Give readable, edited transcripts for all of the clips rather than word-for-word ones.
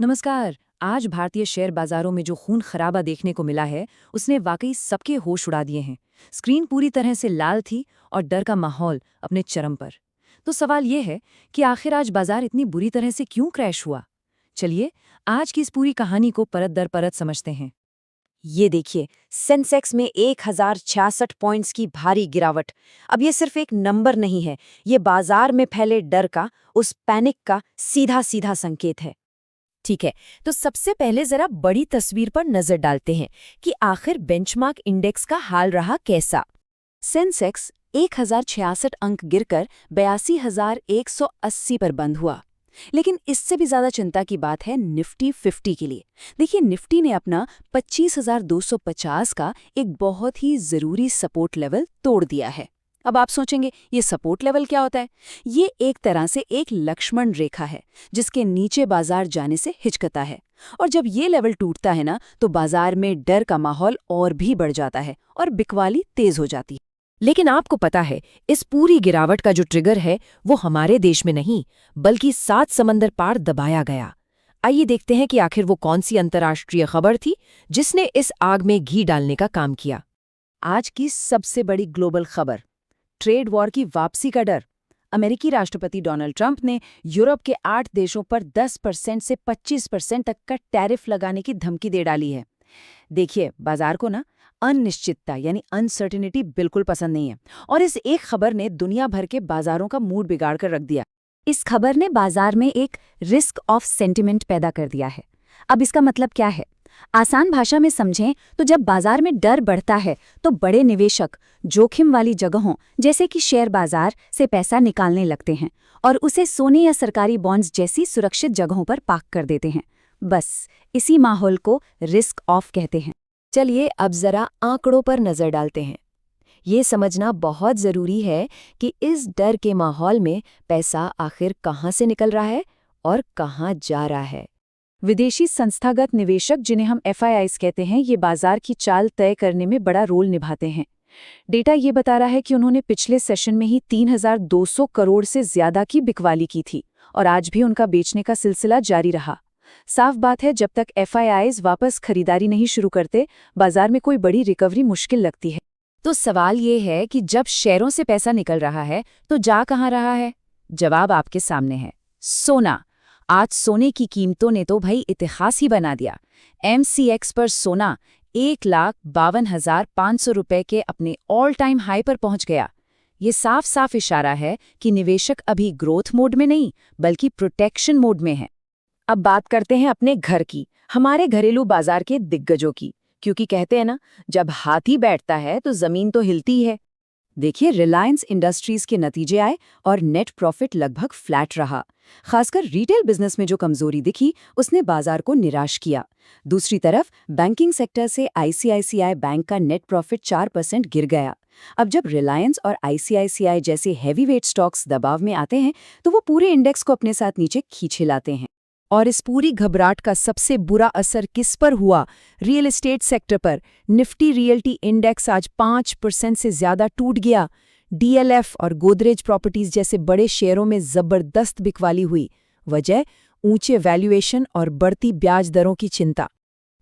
नमस्कार। आज भारतीय शेयर बाजारों में जो खून खराबा देखने को मिला है उसने वाकई सबके होश उड़ा दिए हैं। स्क्रीन पूरी तरह से लाल थी और डर का माहौल अपने चरम पर। तो सवाल ये है कि आखिर आज बाजार इतनी बुरी तरह से क्यों क्रैश हुआ। चलिए आज की इस पूरी कहानी को परत दर परत समझते हैं। ये देखिए, सेंसेक्स में 1066 पॉइंट्स की भारी गिरावट। अब ये सिर्फ एक नंबर नहीं है, ये बाजार में फैले डर का, उस पैनिक का सीधा सीधा संकेत है। ठीक है, तो सबसे पहले जरा बड़ी तस्वीर पर नजर डालते हैं कि आखिर बेंचमार्क इंडेक्स का हाल रहा कैसा। सेंसेक्स 1066 अंक गिरकर 82,180 पर बंद हुआ। लेकिन इससे भी ज्यादा चिंता की बात है निफ्टी 50 के लिए। देखिए, निफ्टी ने अपना 25,250 का एक बहुत ही जरूरी सपोर्ट लेवल तोड़ दिया है। अब आप सोचेंगे ये सपोर्ट लेवल क्या होता है? ये एक तरह से एक लक्ष्मण रेखा है जिसके नीचे बाजार जाने से हिचकता है। और जब ये लेवल टूटता है ना, तो बाजार में डर का माहौल और भी बढ़ जाता है और बिकवाली तेज हो जाती है। लेकिन आपको पता है, इस पूरी गिरावट का जो ट्रिगर है वो हमारे देश में नहीं बल्कि 7 समंदर पार दबाया गया। आइए देखते हैं कि आखिर वो कौन सी अंतर्राष्ट्रीय खबर थी जिसने इस आग में घी डालने का काम किया। आज की सबसे बड़ी ग्लोबल खबर, ट्रेड वॉर की वापसी का डर। अमेरिकी राष्ट्रपति डोनाल्ड ट्रंप ने यूरोप के 8 देशों पर 10% से 25% तक का टैरिफ लगाने की धमकी दे डाली है। देखिए, बाजार को ना अनिश्चितता यानी अनसर्टेनिटी बिल्कुल पसंद नहीं है, और इस एक खबर ने दुनिया भर के बाजारों का मूड बिगाड़ कर रख दिया। इस खबर ने बाजार में एक रिस्क ऑफ सेंटिमेंट पैदा कर दिया है। अब इसका मतलब क्या है? आसान भाषा में समझें तो जब बाजार में डर बढ़ता है तो बड़े निवेशक जोखिम वाली जगहों जैसे कि शेयर बाजार से पैसा निकालने लगते हैं और उसे सोने या सरकारी बॉन्ड्स जैसी सुरक्षित जगहों पर पार्क कर देते हैं। बस इसी माहौल को रिस्क ऑफ कहते हैं। चलिए अब जरा आंकड़ों पर नजर डालते हैं। ये समझना बहुत जरूरी है कि इस डर के माहौल में पैसा आखिर कहाँ से निकल रहा है और कहाँ जा रहा है। विदेशी संस्थागत निवेशक, जिन्हें हम FIIs कहते हैं, ये बाजार की चाल तय करने में बड़ा रोल निभाते हैं। डेटा ये बता रहा है कि उन्होंने पिछले सेशन में ही 3,200 करोड़ से ज्यादा की बिकवाली की थी और आज भी उनका बेचने का सिलसिला जारी रहा। साफ बात है, जब तक FIIs वापस खरीदारी नहीं शुरू करते, बाजार में कोई बड़ी रिकवरी मुश्किल लगती है। तो सवाल ये है कि जब शेयरों से पैसा निकल रहा है तो जा कहाँ रहा है? जवाब आपके सामने है, सोना। आज सोने की कीमतों ने तो भाई इतिहास ही बना दिया। MCX पर सोना 1,52,500 रुपए के अपने ऑल टाइम हाई पर पहुंच गया। ये साफ साफ इशारा है कि निवेशक अभी ग्रोथ मोड में नहीं बल्कि प्रोटेक्शन मोड में है। अब बात करते हैं अपने घर की, हमारे घरेलू बाजार के दिग्गजों की, क्योंकि कहते हैं ना, जब हाथी बैठता है तो जमीन तो हिलती है। देखिए, रिलायंस इंडस्ट्रीज के नतीजे आए और नेट प्रॉफिट लगभग फ्लैट रहा। खासकर रिटेल बिजनेस में जो कमजोरी दिखी उसने बाजार को निराश किया। दूसरी तरफ बैंकिंग सेक्टर से ICICI बैंक का नेट प्रॉफिट 4% गिर गया। अब जब रिलायंस और ICICI जैसे हैवीवेट स्टॉक्स दबाव में आते हैं तो वो पूरे इंडेक्स को अपने साथ नीचे खींचे लाते हैं। और इस पूरी घबराहट का सबसे बुरा असर किस पर हुआ? रियल एस्टेट सेक्टर पर। निफ्टी रियल्टी इंडेक्स आज 5% से ज्यादा टूट गया। DLF और गोदरेज प्रॉपर्टीज जैसे बड़े शेयरों में जबरदस्त बिकवाली हुई। वजह ऊंचे वैल्यूएशन और बढ़ती ब्याज दरों की चिंता।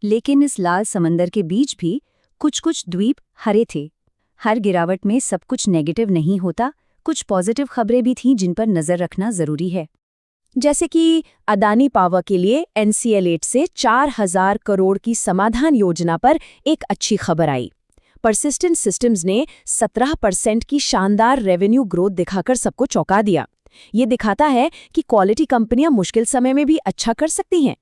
लेकिन इस लाल समंदर के बीच भी कुछ द्वीप हरे थे। हर गिरावट में सब कुछ नेगेटिव नहीं होता, कुछ पॉजिटिव खबरें भी थीं जिन पर नजर रखना जरूरी है। जैसे कि अदानी पावर के लिए NCL8 से 4,000 करोड़ की समाधान योजना पर एक अच्छी खबर आई। परसिस्टेंट सिस्टम्स ने 17% की शानदार रेवेन्यू ग्रोथ दिखाकर सबको चौंका दिया। ये दिखाता है कि क्वालिटी कंपनियां मुश्किल समय में भी अच्छा कर सकती हैं।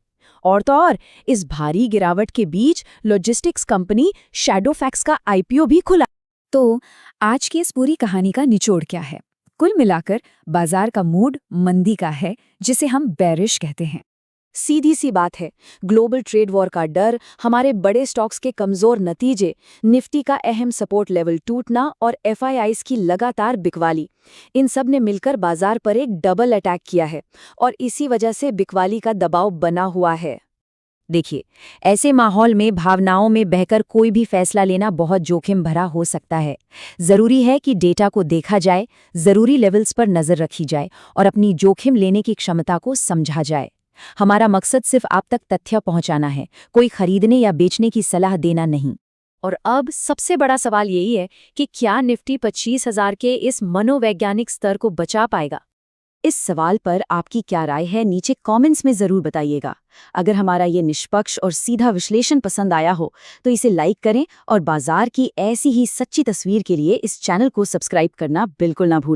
और तो और, इस भारी गिरावट के बीच लॉजिस्टिक्स कंपनी शैडोफैक्स का IPO भी खुला। तो आज की इस पूरी कहानी का निचोड़ क्या है? कुल मिलाकर बाजार का मूड मंदी का है, जिसे हम बेरिश कहते हैं। सीधी सी बात है, ग्लोबल ट्रेड वॉर का डर, हमारे बड़े स्टॉक्स के कमजोर नतीजे, निफ्टी का अहम सपोर्ट लेवल टूटना और FIIs की लगातार बिकवाली, इन सब ने मिलकर बाजार पर एक डबल अटैक किया है और इसी वजह से बिकवाली का दबाव बना हुआ है। देखिए, ऐसे माहौल में भावनाओं में बहकर कोई भी फैसला लेना बहुत जोखिम भरा हो सकता है। जरूरी है कि डेटा को देखा जाए, जरूरी लेवल्स पर नजर रखी जाए और अपनी जोखिम लेने की क्षमता को समझा जाए। हमारा मकसद सिर्फ आप तक तथ्य पहुंचाना है, कोई खरीदने या बेचने की सलाह देना नहीं। और अब सबसे बड़ा सवाल यही है कि क्या निफ्टी 25,000 के इस मनोवैज्ञानिक स्तर को बचा पाएगा? इस सवाल पर आपकी क्या राय है नीचे कमेंट्स में ज़रूर बताइएगा। अगर हमारा ये निष्पक्ष और सीधा विश्लेषण पसंद आया हो तो इसे लाइक करें और बाजार की ऐसी ही सच्ची तस्वीर के लिए इस चैनल को सब्सक्राइब करना बिल्कुल ना भूलें।